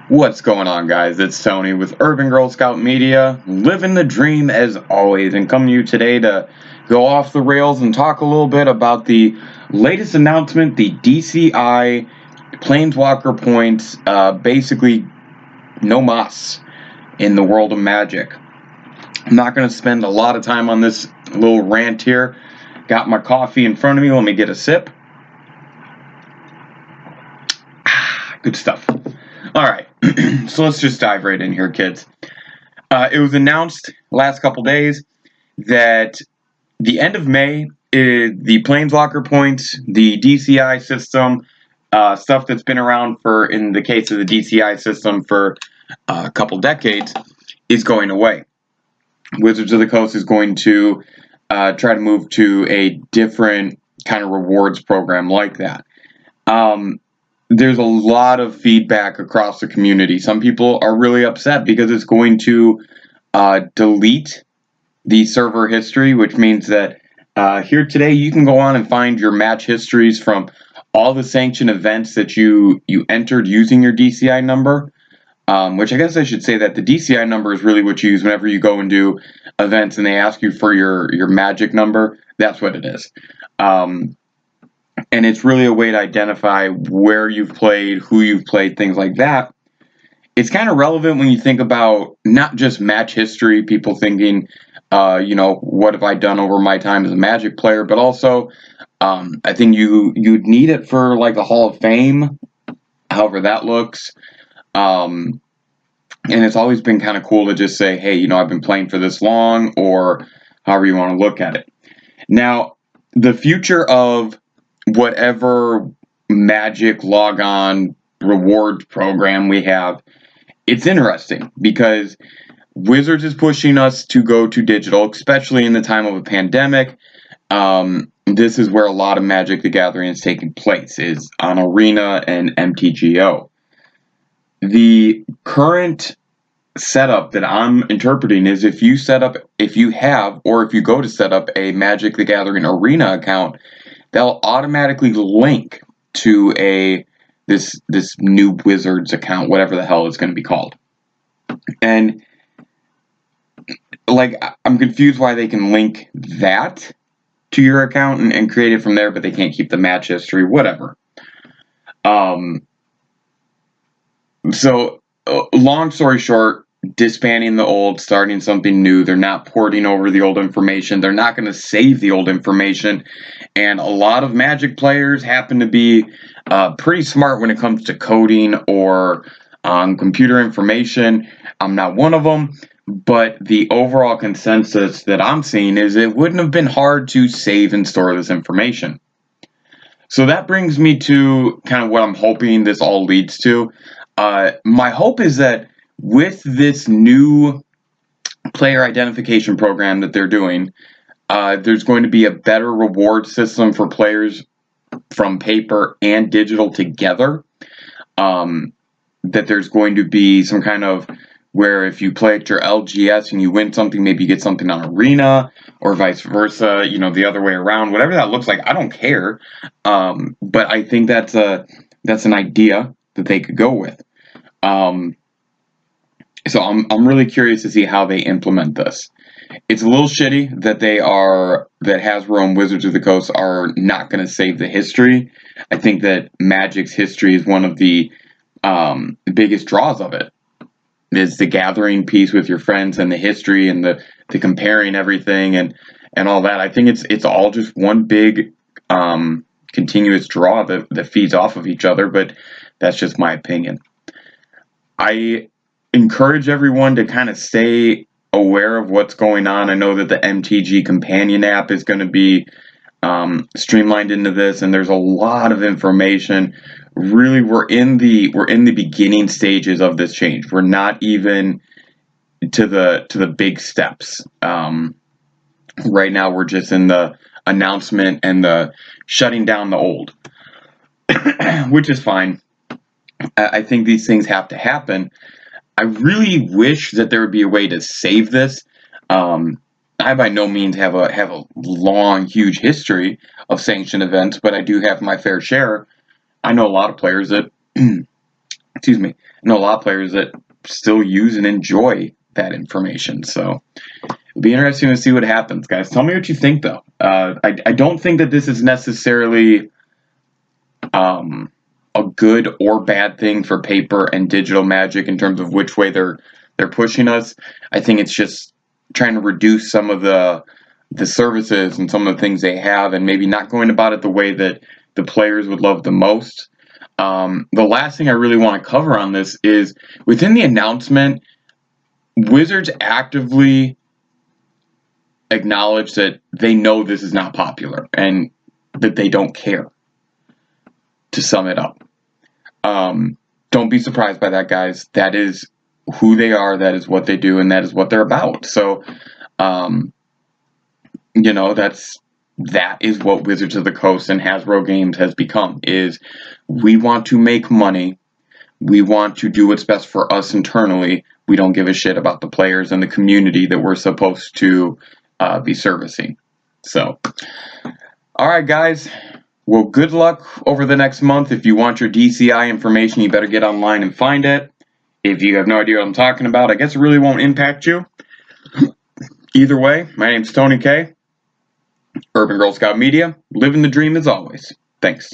What's going on, guys? It's Tony with Urban Girl Scout Media, living the dream as always, and coming to you today to go off the rails and talk a little bit about the latest announcement, the DCI Planeswalker points, basically no mas in the world of Magic. I'm not going to spend a lot of time on this little rant here. Got my coffee in front of me. Let me get a sip. Good stuff. All right, so let's just dive right in here, kids. It was announced last couple days that the end of May, the Planeswalker points, the DCI system, stuff that's been around for, in the case of the DCI system, for a couple decades, is going away. Wizards of the Coast is going to try to move to a different kind of rewards program like that. There's a lot of feedback across the community. Some people are really upset because it's going to delete the server history, which means that here today you can go on and find your match histories from all the sanctioned events that you entered using your DCI number, which I guess I should say that the DCI number is really what you use whenever you go and do events and they ask you for your magic number. That's what it is. And it's really a way to identify where you've played, who you've played, things like that. It's kind of relevant when you think about not just match history, people thinking, what have I done over my time as a Magic player, but also I think you'd need it for like the Hall of Fame, however that looks. And it's always been kind of cool to just say, hey, I've been playing for this long, or however you want to look at it. Now, the future of whatever Magic logon reward program we have, it's interesting because Wizards is pushing us to go to digital, especially in the time of a pandemic. This is where a lot of Magic the Gathering is taking place, is on Arena and MTGO. The current setup that I'm interpreting is if you go to set up a Magic the Gathering Arena account, they'll automatically link to this new Wizards account, whatever the hell it's going to be called. And like, I'm confused why they can link that to your account and create it from there, but they can't keep the match history, whatever. So long story short, disbanding the old, starting something new. They're not porting over the old information. They're not going to save the old information. And a lot of Magic players happen to be pretty smart when it comes to coding or computer information. I'm not one of them, but the overall consensus that I'm seeing is it wouldn't have been hard to save and store this information. So that brings me to kind of what I'm hoping this all leads to. My hope is that with this new player identification program that they're doing, there's going to be a better reward system for players from paper and digital together. That there's going to be some kind of where if you play at your LGS and you win something, maybe you get something on Arena, or vice versa, the other way around. Whatever that looks like, I don't care. But I think that's an idea that they could go with. So I'm really curious to see how they implement this. It's a little shitty that that Hasbro and Wizards of the Coast are not going to save the history. I think that Magic's history is one of the biggest draws of it. Is the gathering piece with your friends and the history and the comparing everything and all that. I think it's all just one big continuous draw that feeds off of each other, but that's just my opinion. I encourage everyone to kind of stay aware of what's going on. I know that the MTG companion app is going to be streamlined into this, and there's a lot of information. Really, we're in the beginning stages of this change. We're not even to the big steps. Right now, we're just in the announcement and the shutting down the old, which is fine. I think these things have to happen. I really wish that there would be a way to save this. I by no means have a long, huge history of sanctioned events, but I do have my fair share. I know a lot of players that excuse me, I know a lot of players that still use and enjoy that information. So it'll be interesting to see what happens, guys. Tell me what you think, though. I don't think that this is necessarily a good or bad thing for paper and digital Magic in terms of which way they're pushing us. I think it's just trying to reduce some of the services and some of the things they have, and maybe not going about it the way that the players would love the most. The last thing I really want to cover on this is within the announcement, Wizards actively acknowledge that they know this is not popular and that they don't care, to sum it up. Don't be surprised by that, guys. That is who they are, that is what they do, and that is what they're about. So, you know, that is what Wizards of the Coast and Hasbro Games has become, is we want to make money. We want to do what's best for us internally. We don't give a shit about the players and the community that we're supposed to be servicing. So, all right, guys. Well, good luck over the next month. If you want your DCI information, you better get online and find it. If you have no idea what I'm talking about, I guess it really won't impact you. Either way, my name's Tony K. Urban Girl Scout Media. Living the dream as always. Thanks.